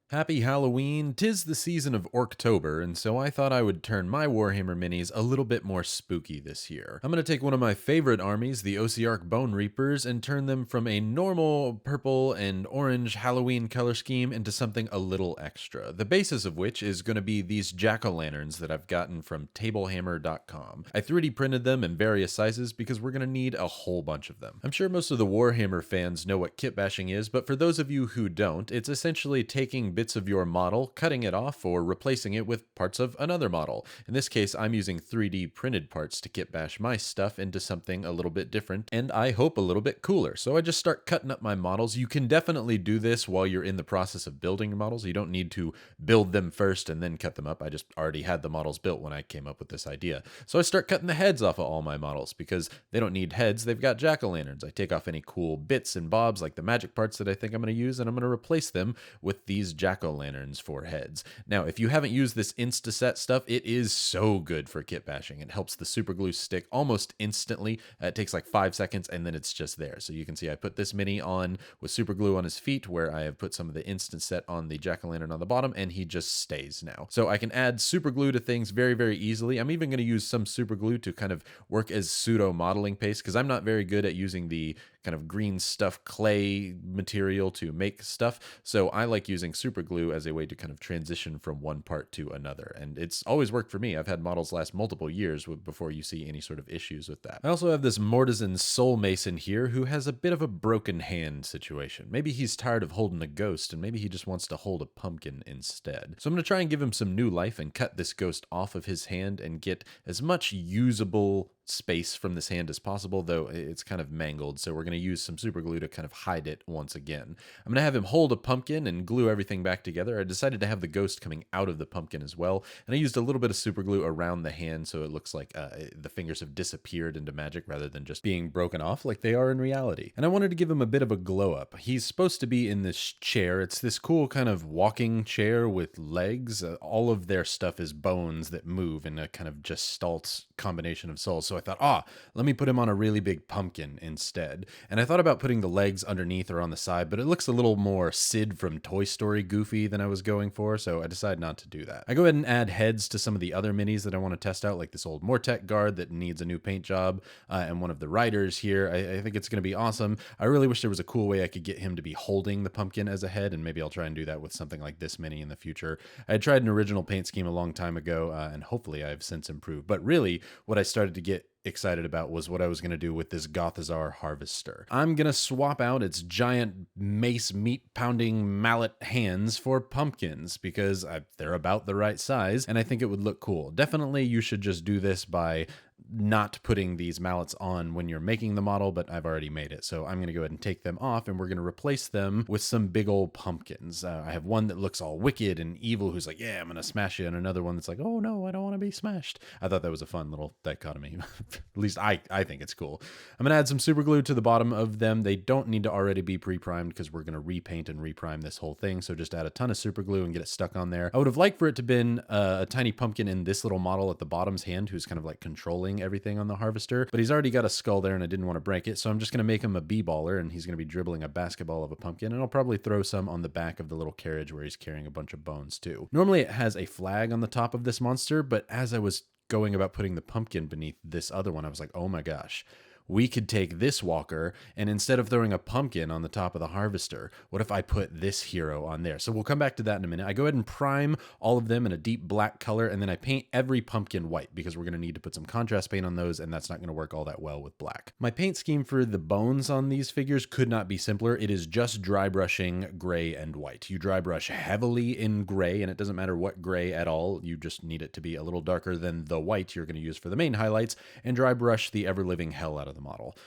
Happy Halloween! 'Tis the season of Orktober, and so I thought I would turn my Warhammer minis a little bit more spooky this year. I'm going to take one of my favorite armies, the Ossiarch Bone Reapers, and turn them from a normal purple and orange Halloween color scheme into something a little extra. The basis of which is going to be these jack-o'-lanterns that I've gotten from tablehammer.com. I 3D printed them in various sizes because we're going to need a whole bunch of them. I'm sure most of the Warhammer fans know what kitbashing is, but for those of you who don't, it's essentially taking bits of your model, cutting it off, or replacing it with parts of another model. In this case, I'm using 3D printed parts to kitbash my stuff into something a little bit different, and I hope a little bit cooler. So I just start cutting up my models. You can definitely do this while you're in the process of building your models. You don't need to build them first and then cut them up. I just already had the models built when I came up with this idea. So I start cutting the heads off of all my models because they don't need heads, they've got jack-o'-lanterns. I take off any cool bits and bobs like the magic parts that I think I'm going to use, and I'm going to replace them with these jack-o'-lanterns for heads. Now, if you haven't used this Instaset stuff, it is so good for kit bashing. It helps the super glue stick almost instantly. It takes like 5 seconds and then it's just there. So you can see I put this mini on with super glue on his feet, where I have put some of the Instaset on the jack-o'-lantern on the bottom, and he just stays now. So I can add super glue to things very, very easily. I'm even going to use some super glue to kind of work as pseudo modeling paste because I'm not very good at using the kind of green stuff clay material to make stuff. So I like using super glue as a way to kind of transition from one part to another. And it's always worked for me. I've had models last multiple years before you see any sort of issues with that. I also have this Mortisan Soul Mason here who has a bit of a broken hand situation. Maybe he's tired of holding a ghost and maybe he just wants to hold a pumpkin instead. So I'm going to try and give him some new life and cut this ghost off of his hand and get as much usable space from this hand as possible, though it's kind of mangled, so we're going to use some super glue to kind of hide it once again. I'm going to have him hold a pumpkin and glue everything back together. I decided to have the ghost coming out of the pumpkin as well, and I used a little bit of super glue around the hand so it looks like the fingers have disappeared into magic rather than just being broken off like they are in reality. And I wanted to give him a bit of a glow up. He's supposed to be in this chair. It's this cool kind of walking chair with legs. All of their stuff is bones that move in a kind of gestalt combination of souls. So I thought, let me put him on a really big pumpkin instead. And I thought about putting the legs underneath or on the side, but it looks a little more Sid from Toy Story goofy than I was going for, so I decided not to do that. I go ahead and add heads to some of the other minis that I want to test out, like this old Mortek guard that needs a new paint job, and one of the riders here. I think it's going to be awesome. I really wish there was a cool way I could get him to be holding the pumpkin as a head, and maybe I'll try and do that with something like this mini in the future. I had tried an original paint scheme a long time ago, and hopefully I've since improved. But really, what I started to get excited about was what I was going to do with this Gothazar Harvester. I'm going to swap out its giant mace meat pounding mallet hands for pumpkins because they're about the right size and I think it would look cool. Definitely you should just do this by not putting these mallets on when you're making the model, but I've already made it. So I'm going to go ahead and take them off and we're going to replace them with some big old pumpkins. I have one that looks all wicked and evil who's like, yeah, I'm going to smash you. And another one that's like, oh no, I don't want to be smashed. I thought that was a fun little dichotomy. At least I think it's cool. I'm going to add some super glue to the bottom of them. They don't need to already be pre-primed because we're going to repaint and reprime this whole thing. So just add a ton of super glue and get it stuck on there. I would have liked for it to have been a tiny pumpkin in this little model at the bottom's hand who's kind of like controlling everything on the harvester, but he's already got a skull there and I didn't want to break it, so I'm just going to make him a b-baller and he's going to be dribbling a basketball of a pumpkin, and I'll probably throw some on the back of the little carriage where he's carrying a bunch of bones too. Normally it has a flag on the top of this monster, but as I was going about putting the pumpkin beneath this other one, I was like, oh my gosh, we could take this walker and instead of throwing a pumpkin on the top of the harvester, what if I put this hero on there? So we'll come back to that in a minute. I go ahead and prime all of them in a deep black color, and then I paint every pumpkin white because we're going to need to put some contrast paint on those, and that's not going to work all that well with black. My paint scheme for the bones on these figures could not be simpler. It is just dry brushing gray and white. You dry brush heavily in gray, and it doesn't matter what gray at all. You just need it to be a little darker than the white you're going to use for the main highlights, and dry brush the ever-living hell out of the model.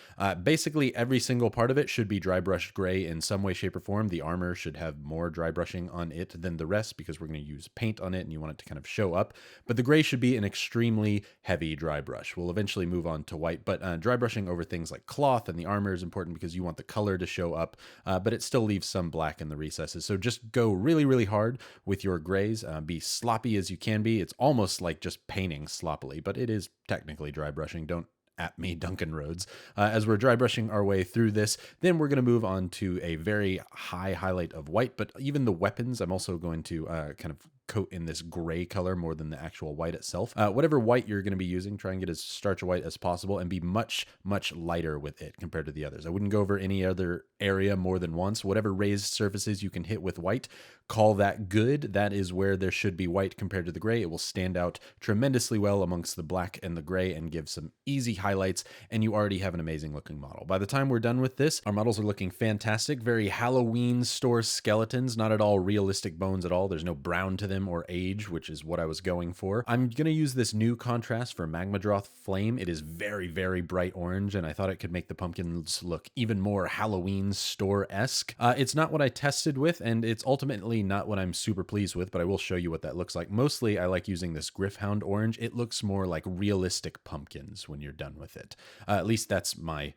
Basically, every single part of it should be dry brushed gray in some way, shape, or form. The armor should have more dry brushing on it than the rest because we're going to use paint on it and you want it to kind of show up. But the gray should be an extremely heavy dry brush. We'll eventually move on to white, but dry brushing over things like cloth and the armor is important because you want the color to show up, but it still leaves some black in the recesses. So just go really, really hard with your grays. Be sloppy as you can be. It's almost like just painting sloppily, but it is technically dry brushing. Don't at me, Duncan Rhodes. As we're dry brushing our way through this, then we're going to move on to a very high highlight of white, but even the weapons, I'm also going to kind of coat in this gray color more than the actual white itself. Whatever white you're going to be using, try and get as starch white as possible and be much, much lighter with it compared to the others. I wouldn't go over any other area more than once. Whatever raised surfaces you can hit with white, call that good. That is where there should be white compared to the gray. It will stand out tremendously well amongst the black and the gray and give some easy highlights, and you already have an amazing looking model. By the time we're done with this, our models are looking fantastic. Very Halloween store skeletons, not at all realistic bones at all. There's no brown to them or age, which is what I was going for. I'm going to use this new contrast for Magmadroth Flame. It is very, very bright orange, and I thought it could make the pumpkins look even more Halloween store-esque. It's not what I tested with, and it's ultimately not what I'm super pleased with, but I will show you what that looks like. Mostly, I like using this Gryph-hound orange. It looks more like realistic pumpkins when you're done with it. At least that's my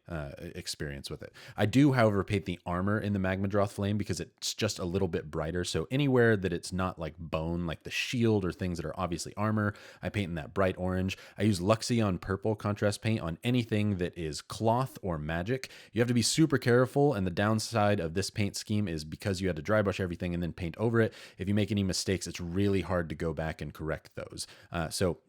experience with it. I do, however, paint the armor in the Magmadroth Flame because it's just a little bit brighter, so anywhere that it's not like bone, like the shield or things that are obviously armor, I paint in that bright orange. I use Luxion purple contrast paint on anything that is cloth or magic. You have to be super careful, and the downside of this paint scheme is because you had to dry brush everything and then paint over it. If you make any mistakes, it's really hard to go back and correct those. So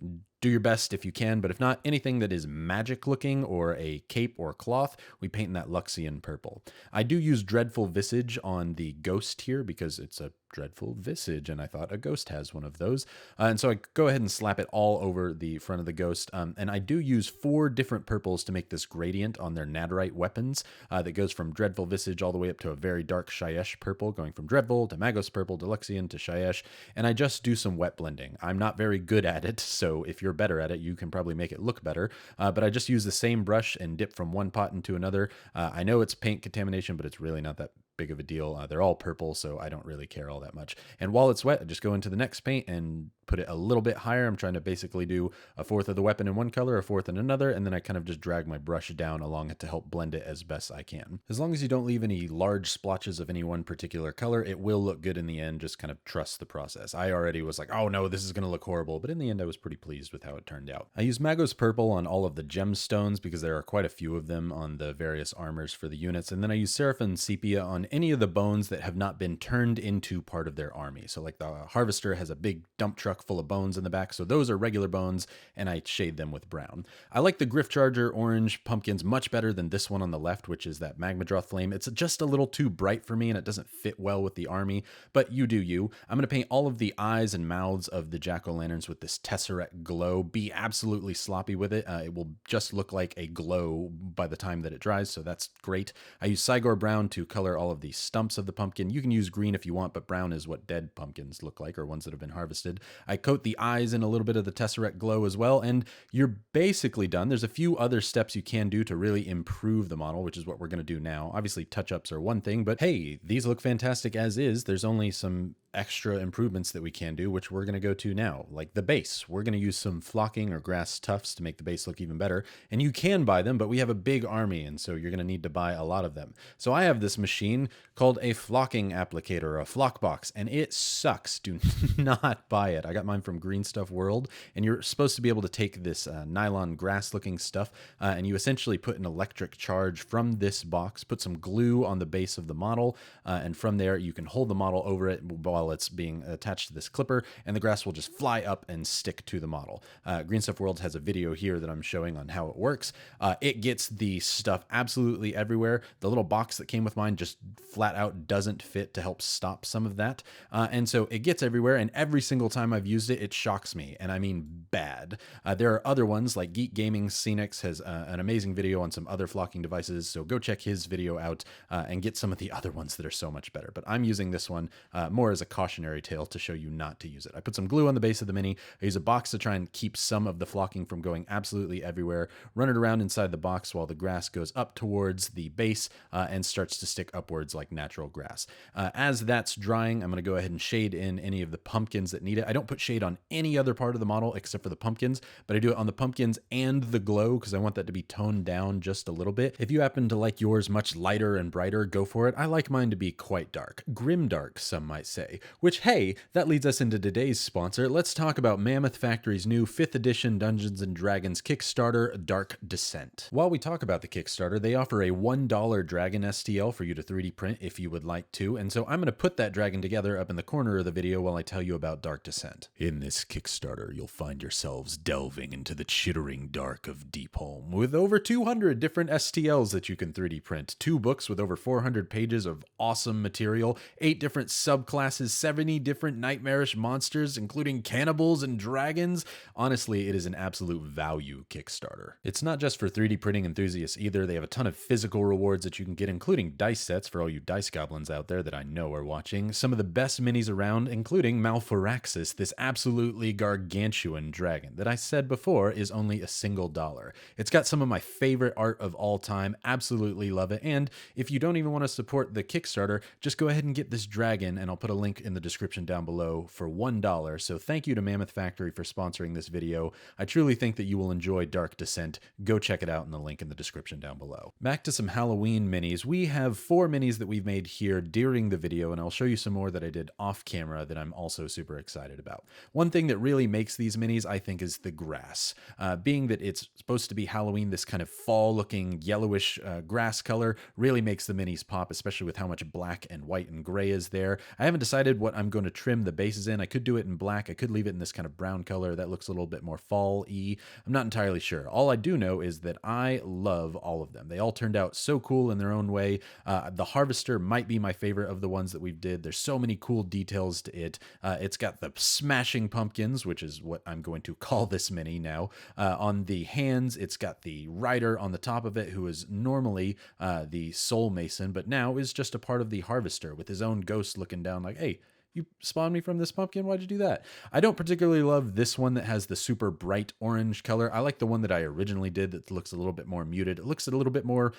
do your best if you can, but if not, anything that is magic looking or a cape or cloth, we paint in that Luxion purple. I do use Dreadful Visage on the ghost here because it's a dreadful visage, and I thought a ghost has one of those. And so I go ahead and slap it all over the front of the ghost. And I do use 4 different purples to make this gradient on their Nadirite weapons that goes from Dreadful Visage all the way up to a very dark Shyesh purple, going from Dreadful to Magos purple to Luxion to Shyesh. And I just do some wet blending. I'm not very good at it, so if you're better at it, you can probably make it look better. But I just use the same brush and dip from one pot into another. I know it's paint contamination, but it's really not that big of a deal. They're all purple, so I don't really care all that much. And while it's wet, I just go into the next paint and put it a little bit higher. I'm trying to basically do a fourth of the weapon in one color, a fourth in another, and then I kind of just drag my brush down along it to help blend it as best I can. As long as you don't leave any large splotches of any one particular color, it will look good in the end. Just kind of trust the process. I already was like, oh no, this is going to look horrible, but in the end, I was pretty pleased with how it turned out. I use Magos Purple on all of the gemstones because there are quite a few of them on the various armors for the units, and then I use Seraphim Sepia on any of the bones that have not been turned into part of their army. So like the Harvester has a big dump truck full of bones in the back, so those are regular bones, and I shade them with brown. I like the Gryph Charger orange pumpkins much better than this one on the left, which is that Magmadroth Flame. It's just a little too bright for me, and it doesn't fit well with the army, but you do you. I'm going to paint all of the eyes and mouths of the jack-o'-lanterns with this Tesseract Glow. Be absolutely sloppy with it. It will just look like a glow by the time that it dries, so that's great. I use Cygor Brown to color all of the stumps of the pumpkin. You can use green if you want, but brown is what dead pumpkins look like, or ones that have been harvested. I coat the eyes in a little bit of the Tesseract Glow as well, and you're basically done. There's a few other steps you can do to really improve the model, which is what we're going to do now. Obviously, touch-ups are one thing, but hey, these look fantastic as is. There's only some extra improvements that we can do, which we're going to go to now, like the base. We're going to use some flocking or grass tufts to make the base look even better, and you can buy them, but we have a big army, and so you're going to need to buy a lot of them. So I have this machine called a flocking applicator, or a flock box, and it sucks. Do not buy it. I got mine from Green Stuff World, and you're supposed to be able to take this nylon grass looking stuff, and you essentially put an electric charge from this box, put some glue on the base of the model, and from there you can hold the model over it while it's being attached to this clipper, and the grass will just fly up and stick to the model. Green Stuff World has a video here that I'm showing on how it works. It gets the stuff absolutely everywhere. The little box that came with mine just flat out doesn't fit to help stop some of that, and so it gets everywhere, and every single time I've used it, it shocks me, and I mean bad. There are other ones, like Geek Gaming Scenics has an amazing video on some other flocking devices, so go check his video out and get some of the other ones that are so much better. But I'm using this one more as a cautionary tale to show you not to use it. I put some glue on the base of the Mini. I use a box to try and keep some of the flocking from going absolutely everywhere. Run it around inside the box while the grass goes up towards the base and starts to stick upwards like natural grass. As that's drying, I'm going to go ahead and shade in any of the pumpkins that need it. I don't put shade on any other part of the model except for the pumpkins, but I do it on the pumpkins and the glow because I want that to be toned down just a little bit. If you happen to like yours much lighter and brighter, go for it. I like mine to be quite dark. Grim dark, some might say. Which, hey, that leads us into today's sponsor. Let's talk about Mammoth Factory's new 5th edition Dungeons & Dragons Kickstarter, Dark Descent. While we talk about the Kickstarter, they offer a $1 dragon STL for you to 3D print if you would like to, and so I'm going to put that dragon together up in the corner of the video while I tell you about Dark Descent. In this Kickstarter, you'll find yourselves delving into the chittering dark of Deepholm, with over 200 different STLs that you can 3D print, 2 books with over 400 pages of awesome material, 8 different subclasses, 70 different nightmarish monsters, including cannibals and dragons. Honestly, it is an absolute value Kickstarter. It's not just for 3D printing enthusiasts either. They have a ton of physical rewards that you can get, including dice sets for all you dice goblins out there that I know are watching. Some of the best minis around, including Malforaxis, this absolutely gargantuan dragon that I said before is only a single $1. It's got some of my favorite art of all time. Absolutely love it. And if you don't even want to support the Kickstarter, just go ahead and get this dragon, and I'll put a link in the description down below for $1. So thank you to Mammoth Factory for sponsoring this video. I truly think that you will enjoy Dark Descent. Go check it out in the link in the description down below. Back to some Halloween minis. We have 4 minis that we've made here during the video, and I'll show you some more that I did off camera that I'm also super excited about. One thing that really makes these minis, I think, is the grass. Being that it's supposed to be Halloween, this kind of fall-looking yellowish grass color really makes the minis pop, especially with how much black and white and gray is there. I haven't decided what I'm going to trim the bases in. I could do it in black. I could leave it in this kind of brown color. That looks a little bit more fall-y. I'm not entirely sure. All I do know is that I love all of them. They all turned out so cool in their own way. The Harvester might be my favorite of the ones that we've did. There's so many cool details to it. It's got the smashing pumpkins, which is what I'm going to call this mini now. On the hands, it's got the rider on the top of it, who is normally the soul mason, but now is just a part of the Harvester with his own ghost looking down like, hey, you spawned me from this pumpkin? Why'd you do that? I don't particularly love this one that has the super bright orange color. I like the one that I originally did that looks a little bit more muted. It looks a little bit more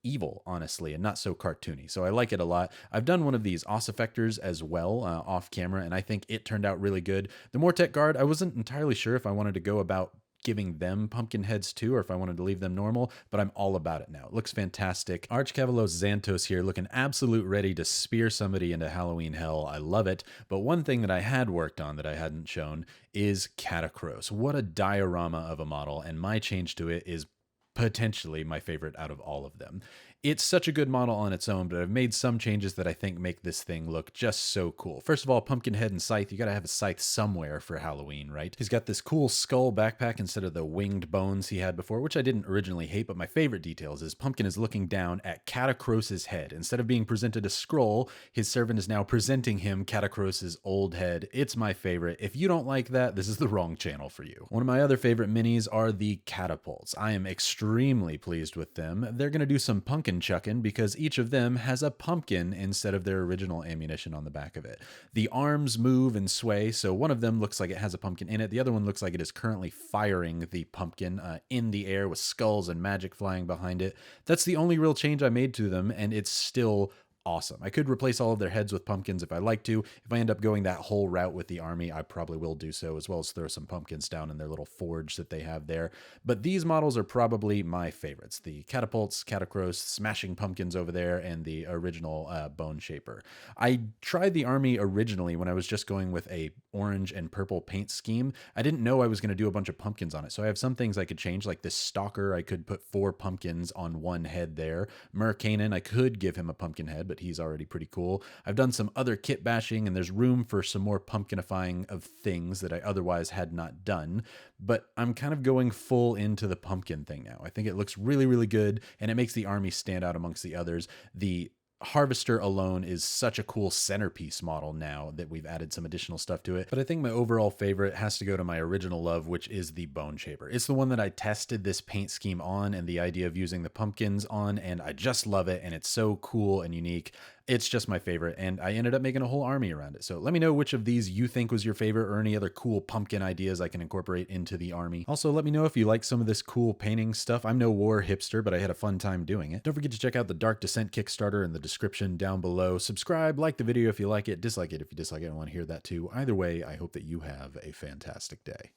evil, honestly, and not so cartoony. So I like it a lot. I've done one of these ossifectors as well off camera, and I think it turned out really good. The Mortek Guard, I wasn't entirely sure if I wanted to go about giving them pumpkin heads too, or if I wanted to leave them normal, but I'm all about it now. It looks fantastic. Archcavalos Xantos here looking absolute ready to spear somebody into Halloween hell. I love it. But one thing that I had worked on that I hadn't shown is Catacros. What a diorama of a model, and my change to it is potentially my favorite out of all of them. It's such a good model on its own, but I've made some changes that I think make this thing look just so cool. First of all, Pumpkinhead and Scythe, you gotta have a scythe somewhere for Halloween, right? He's got this cool skull backpack instead of the winged bones he had before, which I didn't originally hate, but my favorite details is Pumpkin is looking down at Catacros's head. Instead of being presented a scroll, his servant is now presenting him Catacros's old head. It's my favorite. If you don't like that, this is the wrong channel for you. One of my other favorite minis are the catapults. I am extremely pleased with them. They're gonna do some pumpkin chucking because each of them has a pumpkin instead of their original ammunition on the back of it. The arms move and sway, so one of them looks like it has a pumpkin in it. The other one looks like it is currently firing the pumpkin in the air with skulls and magic flying behind it. That's the only real change I made to them, and it's still awesome. I could replace all of their heads with pumpkins if I like to. If I end up going that whole route with the army, I probably will do so, as well as throw some pumpkins down in their little forge that they have there. But these models are probably my favorites. The catapults, Catacros, smashing pumpkins over there, and the original Bone Shaper. I tried the army originally when I was just going with a orange and purple paint scheme. I didn't know I was going to do a bunch of pumpkins on it, so I have some things I could change, like this Stalker. I could put 4 pumpkins on one head there. Mercanon, I could give him a pumpkin head, but he's already pretty cool. I've done some other kit bashing, and there's room for some more pumpkinifying of things that I otherwise had not done, but I'm kind of going full into the pumpkin thing now. I think it looks really, really good, and it makes the army stand out amongst the others. The Harvester alone is such a cool centerpiece model now that we've added some additional stuff to it. But I think my overall favorite has to go to my original love, which is the Bone Shaper. It's the one that I tested this paint scheme on and the idea of using the pumpkins on, and I just love it, and it's so cool and unique. It's just my favorite, and I ended up making a whole army around it. So let me know which of these you think was your favorite, or any other cool pumpkin ideas I can incorporate into the army. Also, let me know if you like some of this cool painting stuff. I'm no war hipster, but I had a fun time doing it. Don't forget to check out the Dark Descent Kickstarter in the description down below. Subscribe, like the video if you like it, dislike it if you dislike it. I want to hear that too. Either way, I hope that you have a fantastic day.